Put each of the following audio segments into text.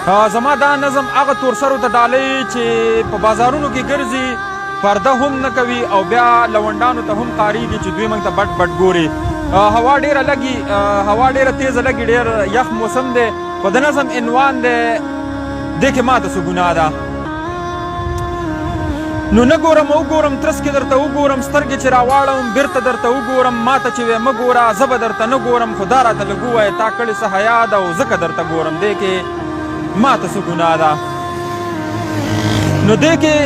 زما دا نظم هغه تورسرو ته ډالۍ چې په بازارونو کې ګرځي پرده هم نه کوي او بیا لونډانو ته هم قاریږي چې دوی موږ ته بټ بټ ګوري. هوا ډېره لګي، هوا ډېره تیزه لګي، ډېر یخ موسم دی. خو د نظم عنوان دی دې کې ماته څه ګناه ده. نو نه ګورم او ګورم ترس کې درته وګورم، سترګې چې راواړم بیرته درته وګورم، ماته چې وې مه ګوره زه به درته نه ګورم، خو دا راته لږ ووایه تا کړې څه حیا ده او ځکه درته ګورم. دې کې ماته څه ګناه ده. نو دې کې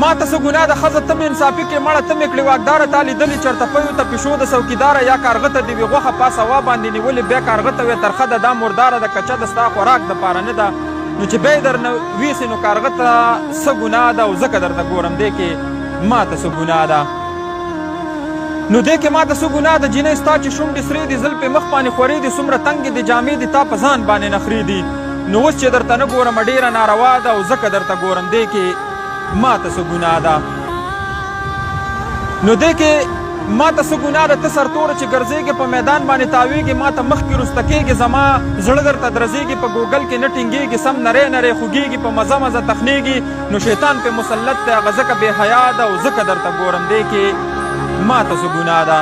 ماته څه ګناه ده. ښځه ته مې انصافي کې مړه ته مې کړې واکداره تا لیدلې چېرته پیو ته پیشو د څوکیداره یا کارغه ته دې وي غوښه پاس هوا باندې نیولې بیا کارغه ته وې ترخه ده دا مرداره ده کچه د ستا خوراک دپاره نه ده. نو چې بیا یې درنه ویسې نو کارغه ته څه ګناه ده او ځکه درته ګورم. دې کې ماته څه ګناه ده. نو دې کې ماته څه ګناه ده. جینۍ ستا چې شونډې سرې دي زلفې مخ باندې خورې دي څومره تنګې دي جامې دي تا په ځان باندې نخرې دي. نو اوس چې درته نه ګورم ډېره ناروا ده او ځکه درته ګورم. دې کې ماته څه ګناه ده. نو دې کې ماته څه ګناه ده. ته سرتوره چې ګرځېږې په میدان باندې تاویږې ماته مخکې رسته کېږې زما زړه درته درځېږي په ګوګل کې نه ټینګېږي سم نری نری خوږېږي په مزه مزه تخنېږي. نو شیطان پې مسلط دی هغه ځکه بې حیا ده او ځکه درته ګورم. دې کې ماته څه ګناه ده.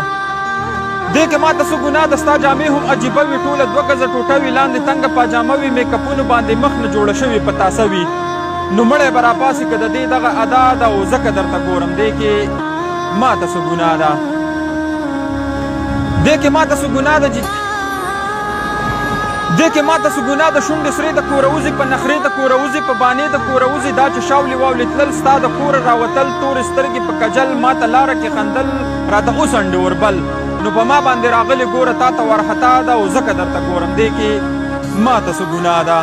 دې کې ماته څه ګناه ده. ستا جامې هم عجیبه وي ټوله 2 ګزه ټوټه وي لاندې تنګه پاجامه وي میکپونو باندې مخ نه جوړه شوي په تاسه وي. نو مړی به راپاسې که د دې دغه ادا ده او ځکه درته ګورم. دې کې ماته څه ګناه ده. دې کې ماته څه ګناه ده. دې کې ماته څه ګناه ده. شونډې سرې د کوره وځي په نخرې د کوره وځي په بانې د کوره وځي دا چې شاولې واولې تلل ستا د کوره راوتل تورې سترګې په کجل ماته لاره کې خندل راته اوسنډې وربل. نو په ما باندې راغلې ګوره تا ته ورخطا ده او ځکه درته ګورم. دې کې ماته څه ګناه ده.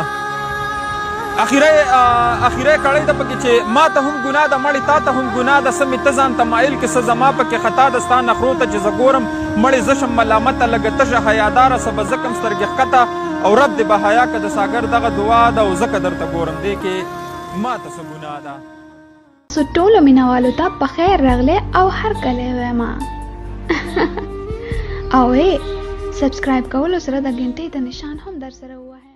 اخیری کړی ده پکې چې ما ته هم ګناه ده مړې تا ته هم ګناه ده. څه مې ته ځان ته مایل کې څه زما پکې خطا ده ستا نخرو ته چې زه ګورم مړې زه شم ملامته لږه تشه حیاداره څه به زه کم سترګې ښکته او رب دې به حیا که د ساګر دغه دعا ده او ځکه درته ګورم. دې کې ماته څه ګناه ده. سو ټولو مینوالو ته په خیر راغلی او هرکلی وایم او سبسکرایب کولو سره د ګنټۍ د نشان هم در سره ووهئ.